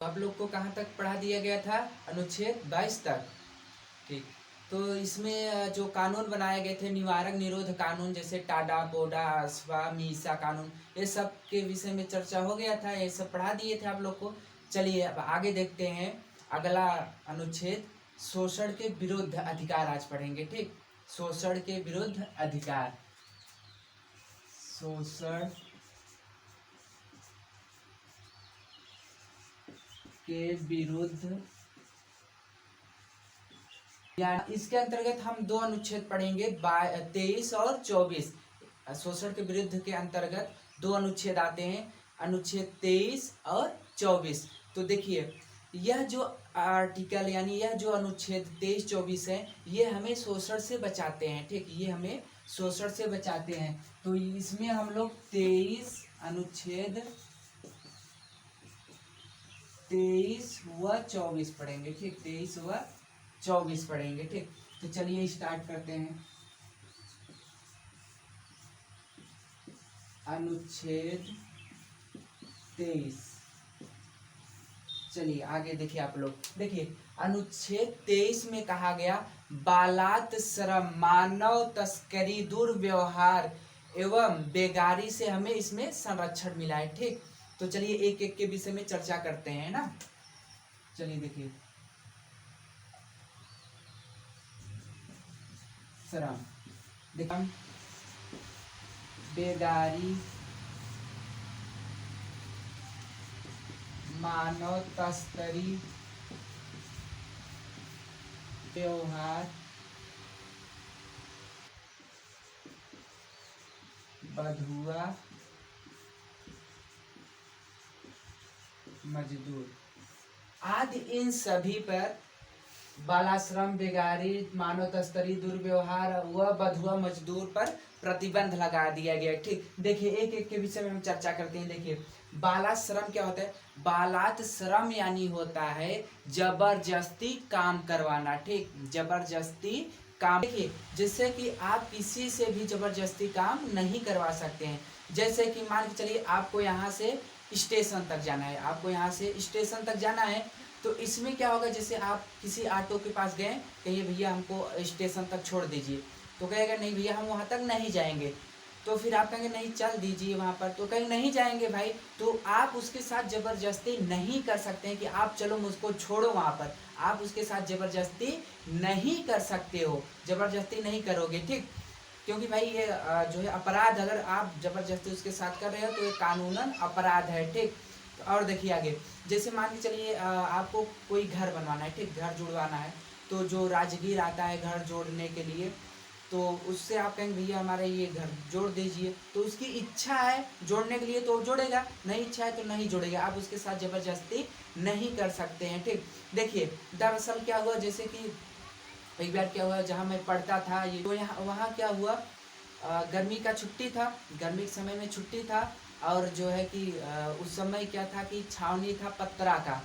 तो आप लोग को कहाँ तक पढ़ा दिया गया था? अनुच्छेद 22 तक। ठीक। तो इसमें जो कानून बनाए गए थे, निवारक निरोध कानून, जैसे टाडा बोडा अश्वा मीसा कानून, ये सब के विषय में चर्चा हो गया था, ये सब पढ़ा दिए थे आप लोग को। चलिए अब आगे देखते हैं। अगला अनुच्छेद शोषण के विरुद्ध अधिकार आज पढ़ेंगे। ठीक। शोषण के विरुद्ध अधिकार। शोषण के विरुद्ध, इसके अंतर्गत हम दो अनुच्छेद पढ़ेंगे, 23 और 24। शोषण के विरुद्ध के अंतर्गत दो अनुच्छेद आते हैं, अनुच्छेद 23 और 24। तो देखिए यह जो आर्टिकल यानी यह जो अनुच्छेद 23-24 है, ये हमें शोषण से बचाते हैं। ठीक। ये हमें शोषण से बचाते हैं। तो इसमें हम लोग 23 अनुच्छेद 23 व 24 पढ़ेंगे। ठीक। 23 व 24 पढ़ेंगे। ठीक। तो चलिए स्टार्ट करते हैं। अनुच्छेद 23। चलिए आगे देखिए आप लोग। देखिए अनुच्छेद 23 में कहा गया, बालात श्रम, मानव तस्करी, दुर्व्यवहार एवं बेगारी से हमें इसमें संरक्षण मिला है। ठीक। तो चलिए एक एक के विषय में चर्चा करते हैं ना। चलिए देखिए, श्रम, देखिए बेगारी, मानव तस्करी, व्यवहार, बंधुआ मजदूर आदि, इन सभी पर बालाश्रम, बेगारी, मानव तस्करी, दुर्व्यवहार व बंधुआ मजदूर पर प्रतिबंध लगा दिया गया। ठीक। देखिए एक एक के विषय में हम चर्चा करते हैं। देखिए बालाश्रम क्या होता है? बालात श्रम यानी होता है जबरदस्ती काम करवाना। ठीक। जबरदस्ती काम। देखिए जैसे कि आप किसी से भी जबरदस्ती काम नहीं करवा सकते हैं। जैसे कि मान के चलिए आपको यहाँ से स्टेशन तक जाना है, आपको यहाँ से स्टेशन तक जाना है, तो इसमें क्या होगा, जैसे आप किसी ऑटो के पास गए, कहिए भैया हमको स्टेशन तक छोड़ दीजिए, तो कहेगा नहीं भैया हम वहाँ तक नहीं जाएंगे। तो फिर आप कहेंगे नहीं चल दीजिए वहाँ पर, तो कहीं नहीं जाएंगे भाई, तो आप उसके साथ जबरदस्ती नहीं कर सकते हैं कि आप चलो मुझको छोड़ो वहाँ पर। आप उसके साथ जबरदस्ती नहीं कर सकते हो, जबरदस्ती नहीं करोगे। ठीक। क्योंकि भाई ये जो है अपराध, अगर आप जबरदस्ती उसके साथ कर रहे हो तो ये कानूनन अपराध है। ठीक। और देखिए आगे, जैसे मान के चलिए आपको कोई घर बनवाना है। ठीक। घर जुड़वाना है, तो जो राजगीर आता है घर जोड़ने के लिए, तो उससे आप कहेंगे भैया हमारा ये घर जोड़ दीजिए, तो उसकी इच्छा है जोड़ने के लिए तो जोड़ेगा, नहीं इच्छा है तो नहीं जोड़ेगा। आप उसके साथ जबरदस्ती नहीं कर सकते हैं। ठीक। देखिए दरअसल क्या हुआ, जैसे कि एक बार क्या हुआ, जहाँ मैं पढ़ता था ये, तो यहाँ वहाँ क्या हुआ, गर्मी का छुट्टी था, गर्मी के समय में छुट्टी था, और जो है कि उस समय क्या था कि छावनी था पत्रा का,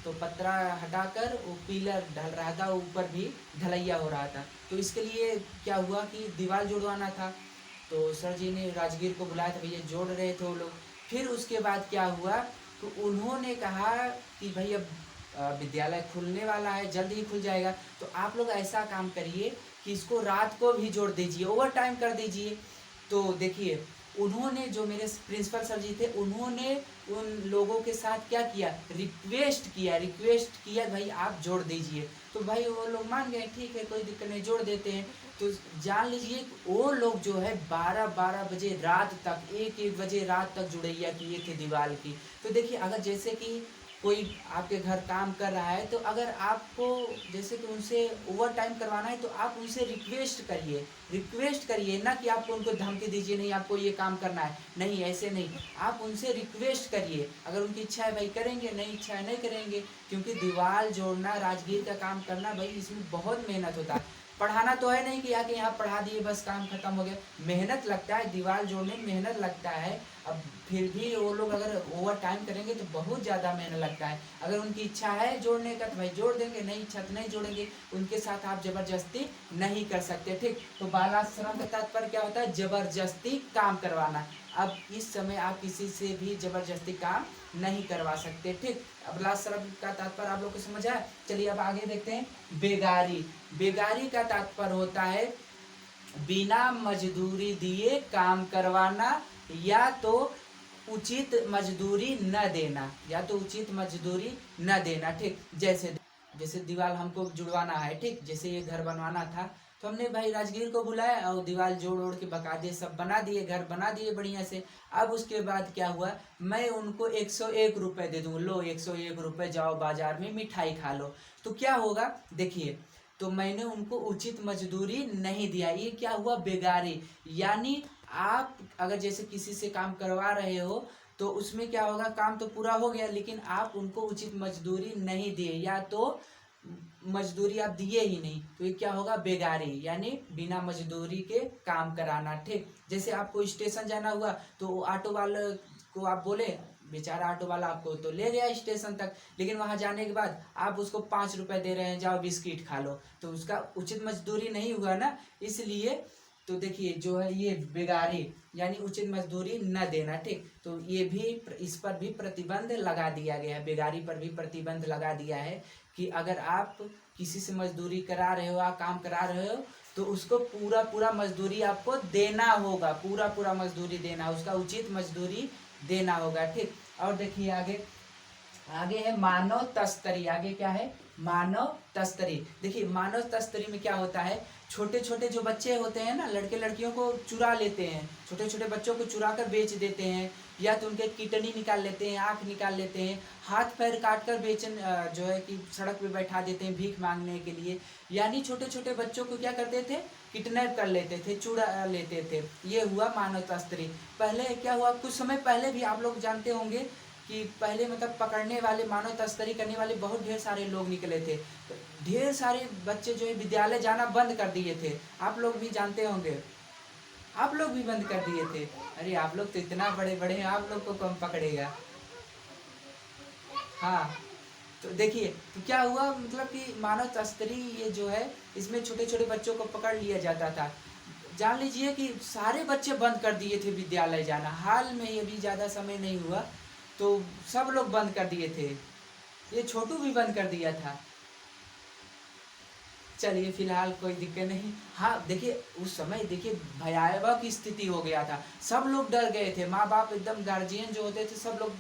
तो पत्रा हटाकर वो पिलर ढल रहा था, ऊपर भी ढलैया हो रहा था। तो इसके लिए क्या हुआ कि दीवार जुड़वाना था, तो सर जी ने राजगीर को बुलाया था, भैया जोड़ रहे थे वो लोग। फिर उसके बाद क्या हुआ, तो उन्होंने कहा कि भाई अब विद्यालय खुलने वाला है, जल्द ही खुल जाएगा, तो आप लोग ऐसा काम करिए कि इसको रात को भी जोड़ दीजिए, ओवर टाइम कर दीजिए। तो देखिए उन्होंने, जो मेरे प्रिंसिपल सर जी थे, उन्होंने उन लोगों के साथ क्या किया, रिक्वेस्ट किया भाई आप जोड़ दीजिए। तो भाई वो लोग मान गए, ठीक है कोई दिक्कत नहीं, जोड़ देते हैं। तो जान लीजिए वो लोग जो है 12-12 बजे रात तक, 1-1 बजे रात तक जुड़ैया किए थे दीवार की। तो देखिए अगर जैसे कि कोई आपके घर काम कर रहा है, तो अगर आपको जैसे कि उनसे ओवर टाइम करवाना है, तो आप उनसे रिक्वेस्ट करिए, ना कि आपको उनको धमकी दीजिए नहीं आपको ये काम करना है, नहीं ऐसे नहीं, आप उनसे रिक्वेस्ट करिए। अगर उनकी इच्छा है भाई करेंगे, नहीं इच्छा है नहीं करेंगे। क्योंकि दीवार जोड़ना, राजगीर का काम करना भाई, इसमें बहुत मेहनत होता है। पढ़ाना तो है नहीं कि आके यहाँ पढ़ा दिए बस काम खत्म हो गया, मेहनत लगता है, दीवार जोड़ने में मेहनत लगता है। अब फिर भी वो लोग अगर ओवर टाइम करेंगे तो बहुत ज़्यादा मेहनत लगता है। अगर उनकी इच्छा है जोड़ने का तो भाई जोड़ देंगे, नहीं इच्छा तो नहीं जोड़ेंगे। उनके साथ आप जबरदस्ती नहीं कर सकते, ठीक। तो बालाश्रम का तात्पर्य क्या होता है? जबरदस्ती काम करवाना। अब इस समय आप किसी से भी जबरदस्ती काम नहीं करवा सकते, ठीक। अब बालाश्रम का तात्पर्य आप लोग को समझ आया। चलिए अब आगे देखते हैं बेगारी। बेगारी का तात्पर्य होता है बिना मजदूरी दिए काम करवाना, या तो उचित मजदूरी न देना, या तो उचित मजदूरी न देना, ठीक। जैसे जैसे दीवार हमको जुड़वाना है, ठीक। जैसे ये घर बनवाना था तो हमने भाई राजगीर को बुलाया और दीवार जोड़ ओड़ के बकायदे सब बना दिए, घर बना दिए बढ़िया से। अब उसके बाद क्या हुआ, मैं उनको 101 रुपये दे दूँ, लो 101 रुपये, जाओ बाजार में मिठाई खा लो। तो क्या होगा देखिए, तो मैंने उनको उचित मजदूरी नहीं दिया, ये क्या हुआ? बेगारी। यानी आप अगर जैसे किसी से काम करवा रहे हो तो उसमें क्या होगा, काम तो पूरा हो गया लेकिन आप उनको उचित मजदूरी नहीं दिए, या तो मजदूरी आप दिए ही नहीं, तो ये क्या होगा? बेगारी, यानी बिना मजदूरी के काम कराना, ठीक। जैसे आपको स्टेशन जाना हुआ तो ऑटो वाले को आप बोले, बेचारा ऑटो वाला आपको तो ले गया स्टेशन तक, लेकिन वहां जाने के बाद आप उसको 5 रुपए दे रहे हैं, जाओ बिस्किट खा लो, तो उसका उचित मजदूरी नहीं हुआ ना। इसलिए तो देखिए जो है ये बेगारी यानी उचित मजदूरी न देना, ठीक। तो ये भी इस पर भी प्रतिबंध लगा दिया गया है, बेगारी पर भी प्रतिबंध लगा दिया है कि अगर आप किसी से मजदूरी करा रहे हो, आप काम करा रहे हो, तो उसको पूरा पूरा मजदूरी आपको देना होगा, पूरा पूरा मजदूरी देना, उसका उचित मजदूरी देना होगा, ठीक। और देखिए आगे, आगे है मानव तस्करी। आगे क्या है? मानव तस्करी। देखिए मानव तस्करी में क्या होता है, छोटे छोटे जो बच्चे होते हैं ना, लड़के लड़कियों को चुरा लेते हैं, छोटे छोटे बच्चों को चुरा कर बेच देते हैं, या तो उनके किडनी निकाल लेते हैं, आँख निकाल लेते हैं, हाथ पैर काट कर जो है कि सड़क पे बैठा देते हैं भीख मांगने के लिए। यानी छोटे छोटे बच्चों को क्या करते थे? किडनैप कर लेते थे, चुरा लेते थे। ये हुआ मानव तस्करी। पहले क्या हुआ, कुछ समय पहले भी आप लोग जानते होंगे कि पहले मतलब पकड़ने वाले, मानव तस्करी करने वाले बहुत ढेर सारे लोग निकले थे। ढेर सारे बच्चे जो है विद्यालय जाना बंद कर दिए थे, आप लोग भी जानते होंगे, आप लोग भी बंद कर दिए थे। अरे आप लोग तो इतना बड़े बड़े हैं, आप लोग को कौन पकड़ेगा। हाँ, तो देखिए तो क्या हुआ, मतलब कि मानव तस्करी ये जो है, इसमें छोटे छोटे बच्चों को पकड़ लिया जाता था। जान लीजिए कि सारे बच्चे बंद कर दिए थे विद्यालय जाना, हाल में ये भी ज़्यादा समय नहीं हुआ तो सब लोग बंद कर दिए थे, ये छोटू भी बंद कर दिया था। चलिए फिलहाल कोई दिक्कत नहीं। हाँ देखिए उस समय देखिए भयावह की स्थिति हो गया था, सब लोग डर गए थे, माँ बाप एकदम गार्जियन जो होते थे सब लोग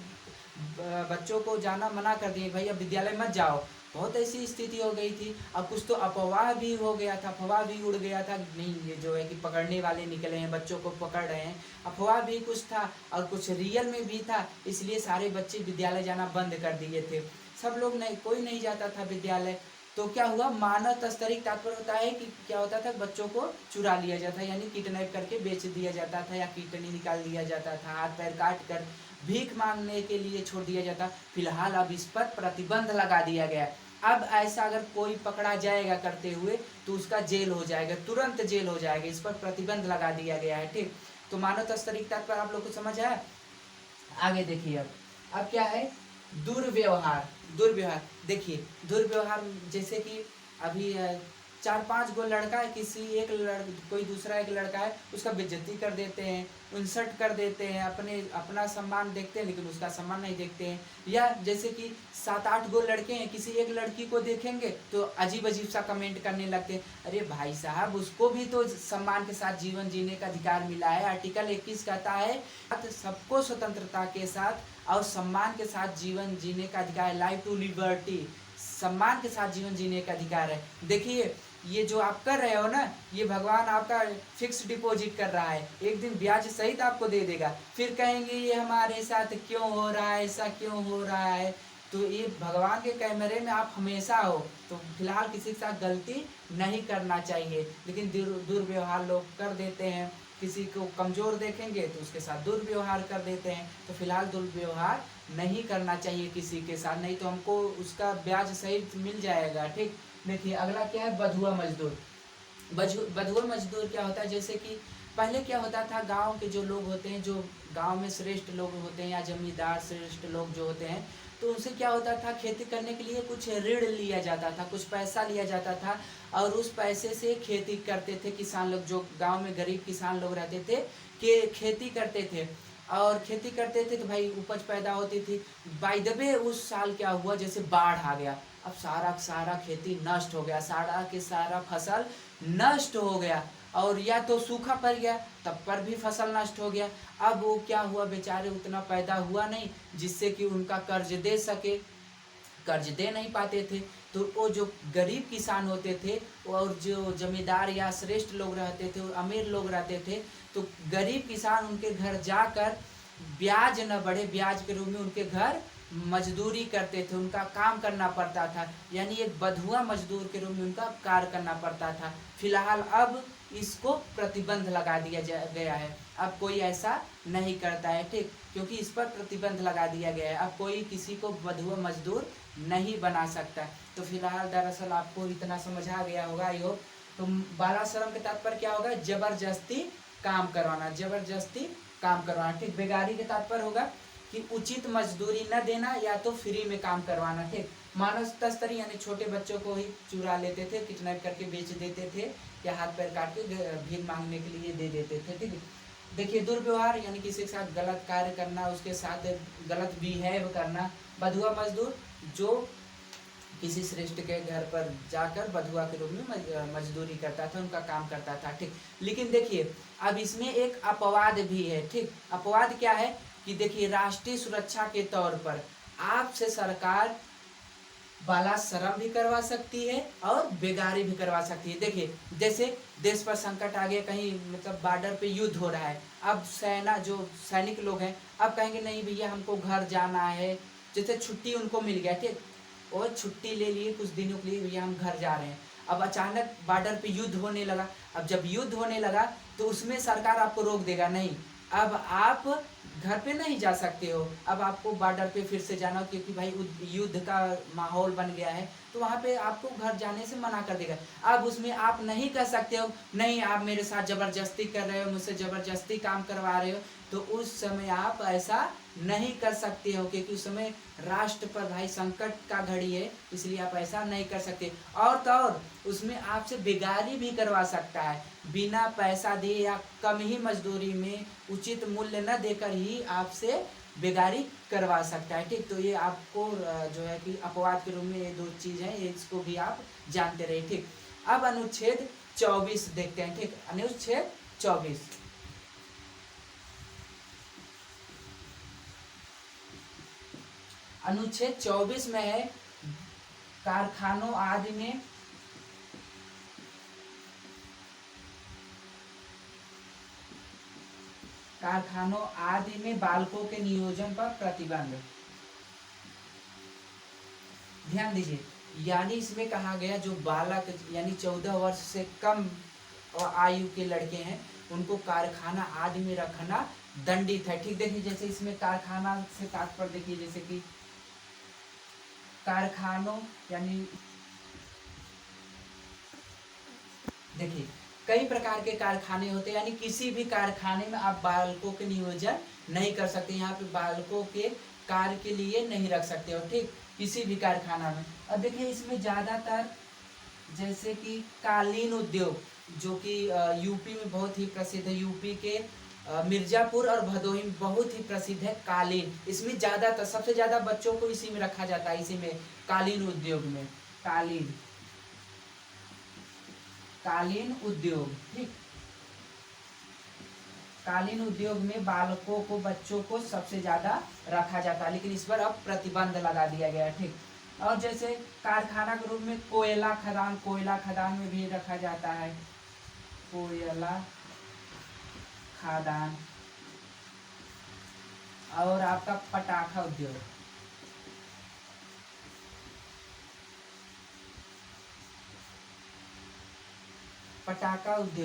बच्चों को जाना मना कर दिए, भैया विद्यालय मत जाओ। बहुत ऐसी स्थिति हो गई थी। अब कुछ तो अफवाह भी हो गया था, अफवाह भी उड़ गया था, नहीं ये जो है कि पकड़ने वाले निकले हैं, बच्चों को पकड़ रहे हैं। अफवाह भी कुछ था और कुछ रियल में भी था, इसलिए सारे बच्चे विद्यालय जाना बंद कर दिए थे, सब लोग नहीं, कोई नहीं जाता था विद्यालय। तो क्या हुआ, मानव तस्करी का तात्पर्य होता है कि क्या होता था, बच्चों को चुरा लिया जाता, यानी किडनैप करके बेच दिया जाता था, या किडनी निकाल दिया जाता था, हाथ पैर काट कर भीख मांगने के लिए छोड़ दिया जाता। फिलहाल अब इस पर प्रतिबंध लगा दिया गया। अब ऐसा अगर कोई पकड़ा जाएगा करते हुए तो उसका जेल हो जाएगा, तुरंत जेल हो जाएगा, इस पर प्रतिबंध लगा दिया गया है, ठीक। तो मानव तस्करी का तात्पर्य आप लोग को समझ आया। आगे देखिए अब क्या है, दुर्व्यवहार। दुर्व्यवहार देखिए, दुर्व्यवहार जैसे कि अभी 4-5 गो लड़का है, किसी एक कोई दूसरा एक लड़का है, उसका बेइज्जती कर देते हैं, इंसल्ट कर देते हैं, अपना सम्मान देखते हैं लेकिन उसका सम्मान नहीं देखते हैं। या जैसे कि 7-8 गो लड़के हैं, किसी एक लड़की को देखेंगे तो अजीब अजीब सा कमेंट करने लगते हैं। अरे भाई साहब, उसको भी तो सम्मान के साथ जीवन जीने का अधिकार मिला है। आर्टिकल 21 कहता है सबको स्वतंत्रता के साथ और सम्मान के साथ जीवन जीने का अधिकार है, लाइफ टू लिबर्टी, सम्मान के साथ जीवन जीने का अधिकार है। देखिए ये जो आप कर रहे हो ना, ये भगवान आपका फिक्स डिपॉजिट कर रहा है, एक दिन ब्याज सहित आपको दे देगा। फिर कहेंगे ये हमारे साथ क्यों हो रहा है, ऐसा क्यों हो रहा है। तो ये भगवान के कैमरे में आप हमेशा हो। तो फिलहाल किसी के साथ गलती नहीं करना चाहिए, लेकिन दुर्व्यवहार लोग कर देते हैं, किसी को कमज़ोर देखेंगे तो उसके साथ दुर्व्यवहार कर देते हैं। तो फिलहाल दुर्व्यवहार नहीं करना चाहिए किसी के साथ, नहीं तो हमको उसका ब्याज सहित मिल जाएगा, ठीक। देखिए अगला क्या है, बधुआ मजदूर। बधुआ मजदूर क्या होता है, जैसे कि पहले क्या होता था, गांव के जो लोग होते हैं, जो गांव में श्रेष्ठ लोग होते हैं या जमींदार श्रेष्ठ लोग जो होते हैं, तो उनसे क्या होता था, खेती करने के लिए कुछ ऋण लिया जाता था, कुछ पैसा लिया जाता था, और उस पैसे से खेती करते थे किसान लोग। जो गांव में गरीब किसान लोग रहते थे कि खेती करते थे, और खेती करते थे तो भाई उपज पैदा होती थी। बाय द वे उस साल क्या हुआ, जैसे बाढ़ आ गया, अब सारा सारा खेती नष्ट हो गया, सारा के सारा फसल नष्ट हो गया, और या तो सूखा पड़ गया तब पर भी फसल नष्ट हो गया। अब वो क्या हुआ, बेचारे उतना पैदा हुआ नहीं जिससे कि उनका कर्ज दे सके, कर्ज दे नहीं पाते थे। तो वो जो गरीब किसान होते थे और जो जमींदार या श्रेष्ठ लोग रहते थे, अमीर लोग रहते थे, तो गरीब किसान उनके घर जाकर ब्याज न बढ़े, ब्याज के रूप में उनके घर मजदूरी करते थे, उनका काम करना पड़ता था, यानी एक बधुआ मजदूर के रूप में उनका कार्य करना पड़ता था। फिलहाल अब इसको प्रतिबंध लगा दिया गया है, अब कोई ऐसा नहीं करता है, ठीक, क्योंकि इस पर प्रतिबंध लगा दिया गया है, अब कोई किसी को बधुआ मजदूर नहीं बना सकता। तो फिलहाल दरअसल आपको इतना समझ आ गया होगा, आई होप। तो बालाश्रम के तात्पर्य क्या होगा, जबरदस्ती काम करवाना, जबरदस्ती काम करवाना, ठीक। बेगारी के तात्पर्य होगा कि उचित मजदूरी न देना या तो फ्री में काम करवाना, ठीक। मानव तस्करी यानी छोटे बच्चों को ही चुरा लेते थे, किडनैप करके बेच देते थे, या हाथ पैर काट के भीख मांगने के लिए दे देते थे, ठीक है। देखिए दुर्व्यवहार यानी किसी के साथ गलत कार्य करना, उसके साथ गलत बिहेव करना। बधुआ मजदूर जो किसी श्रेष्ठ के घर पर जाकर बधुआ के रूप में मजदूरी करता था, उनका काम करता था, ठीक। लेकिन देखिए अब इसमें एक अपवाद भी है, ठीक। अपवाद क्या है कि देखिए राष्ट्रीय सुरक्षा के तौर पर आपसे सरकार बालाश्रम भी करवा सकती है और बेगारी भी करवा सकती है। देखिए जैसे देश पर संकट आ गया, कहीं मतलब बॉर्डर पे युद्ध हो रहा है, अब सेना जो सैनिक लोग हैं अब कहेंगे नहीं भैया हमको घर जाना है, जैसे छुट्टी उनको मिल गया, ठीक, और छुट्टी ले लिए कुछ दिनों के लिए, भैया हम घर जा रहे हैं। अब अचानक बॉर्डर पे युद्ध होने लगा, अब जब युद्ध होने लगा तो उसमें सरकार आपको रोक देगा, नहीं अब आप घर पे नहीं जा सकते हो, अब आपको बॉर्डर पे फिर से जाना, क्योंकि भाई युद्ध का माहौल बन गया है, तो वहाँ पे आपको घर जाने से मना कर देगा। अब उसमें आप नहीं कर सकते हो, नहीं आप मेरे साथ जबरदस्ती कर रहे हो, मुझसे जबरदस्ती काम करवा रहे हो, तो उस समय आप ऐसा नहीं कर सकते हो, क्योंकि उस समय राष्ट्र पर भाई संकट का घड़ी है, इसलिए आप ऐसा नहीं कर सकते। और तो और उसमें आपसे बेगारी भी करवा सकता है, बिना पैसा दिए या कम ही मजदूरी में उचित मूल्य न देकर ही आपसे बेगारी करवा सकता है, ठीक। तो ये आपको जो है कि अपवाद के रूप में ये दो चीज़ है, इसको भी आप जानते रहिए, ठीक। अब अनुच्छेद 24 देखते हैं, ठीक। अनुच्छेद 24 अनुच्छेद 24 में है कारखानों आदि में बालकों के नियोजन पर प्रतिबंध। ध्यान दीजिए, यानी इसमें कहा गया जो बालक यानी 14 वर्ष से कम आयु के लड़के हैं उनको कारखाना आदि में रखना दंडित है, ठीक। देखिए जैसे इसमें कारखाना से तात्पर्य देखिए, जैसे कि कारखानों यानी देखिए कई प्रकार के कारखाने होते हैं, यानी किसी भी कारखाने में आप बालकों के नियोजन नहीं कर सकते, यहाँ पे बालकों के कार्य के लिए नहीं रख सकते हो, ठीक, किसी भी कारखाना में। अब देखिए इसमें ज़्यादातर जैसे कि कालीन उद्योग जो कि यूपी में बहुत ही प्रसिद्ध है, यूपी के मिर्जापुर और भदोही में बहुत ही प्रसिद्ध है कालीन, इसमें ज़्यादातर सबसे ज़्यादा बच्चों को इसी में रखा जाता है, इसी में कालीन उद्योग में, कालीन उद्योग, ठीक। कालीन उद्योग में बालकों को बच्चों को सबसे ज्यादा रखा जाता है, लेकिन इस पर अब प्रतिबंध लगा दिया गया है, ठीक। और जैसे कारखाना के रूप में कोयला खदान में भी रखा जाता है, कोयला खदान, और आपका पटाखा उद्योग,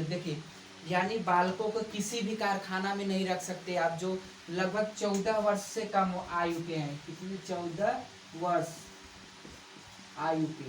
देखिए यानी बालकों को किसी भी कारखाना में नहीं रख सकते आप जो लगभग 14 वर्ष से कम आयु के हैं, कितने 14 वर्ष आयु के,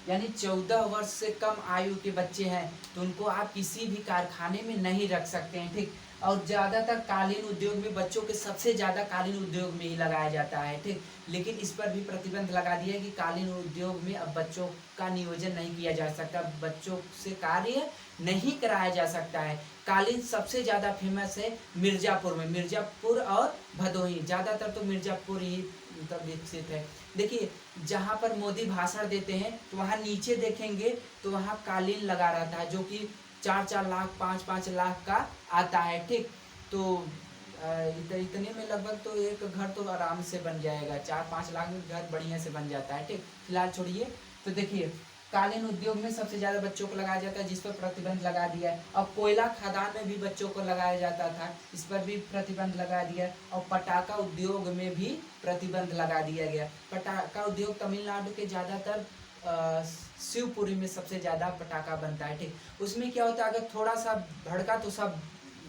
यानी 14 वर्ष से कम आयु के बच्चे हैं तो उनको आप किसी भी कारखाने में नहीं रख सकते हैं, ठीक। और ज्यादातर कालीन उद्योग में बच्चों के सबसे ज्यादा कालीन उद्योग में ही लगाया जाता है, ठीक। लेकिन इस पर भी प्रतिबंध लगा दिया है कि कालीन उद्योग में अब बच्चों का नियोजन नहीं किया जा सकता, बच्चों से कार्य नहीं कराया जा सकता है। कालीन सबसे ज्यादा फेमस है मिर्जापुर में, मिर्जापुर और भदोही, ज्यादातर तो मिर्जापुर ही मतलब विकसित है। देखिए जहाँ पर मोदी भाषण देते हैं तो वहाँ नीचे देखेंगे तो वहाँ कालीन लगा रहता है, जो कि 4-4 लाख 5-5 लाख का आता है, ठीक। तो इतने में लगभग तो एक घर तो आराम से बन जाएगा, 4-5 लाख में घर बढ़िया से बन जाता है, ठीक। फिलहाल छोड़िए। तो देखिए कालीन उद्योग में सबसे ज्यादा बच्चों को लगाया जाता है, जिस पर प्रतिबंध लगा दिया है। और कोयला खदान में भी बच्चों को लगाया जाता था, इस पर भी प्रतिबंध लगा दिया। और पटाखा उद्योग में भी प्रतिबंध लगा दिया गया। पटाखा उद्योग तमिलनाडु के ज्यादातर शिवपुरी में सबसे ज्यादा पटाखा बनता है, ठीक। उसमें क्या होता है, अगर थोड़ा सा भड़का तो सब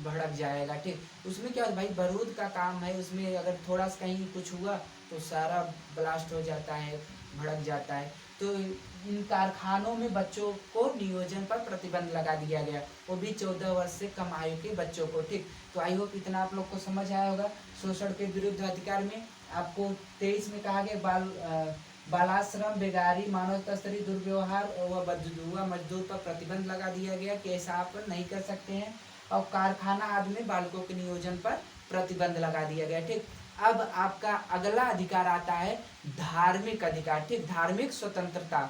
भड़क जाएगा, ठीक। उसमें क्या भाई बारूद का काम है, उसमें अगर थोड़ा सा कहीं कुछ हुआ तो सारा ब्लास्ट हो जाता है, भड़क जाता है। तो इन कारखानों में बच्चों को नियोजन पर प्रतिबंध लगा दिया गया, वो भी 14 वर्ष से कम आयु के बच्चों को, ठीक। तो आई होप इतना आप लोग को समझ आया होगा। शोषण के विरुद्ध अधिकार में आपको 23 में कहा गया बालाश्रम, बेगारी, मानव तस्करी, दुर्व्यवहार व बदजुआ मजदूर पर प्रतिबंध लगा दिया गया कि ऐसा आप नहीं कर सकते हैं। और कारखाना आदि में बालकों के नियोजन पर प्रतिबंध लगा दिया गया, ठीक। अब आपका अगला अधिकार आता है धार्मिक अधिकार, ठीक। धार्मिक स्वतंत्रता,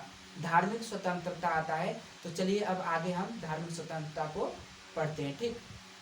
धार्मिक स्वतंत्रता आता है। तो चलिए अब आगे हम धार्मिक स्वतंत्रता को पढ़ते हैं, ठीक।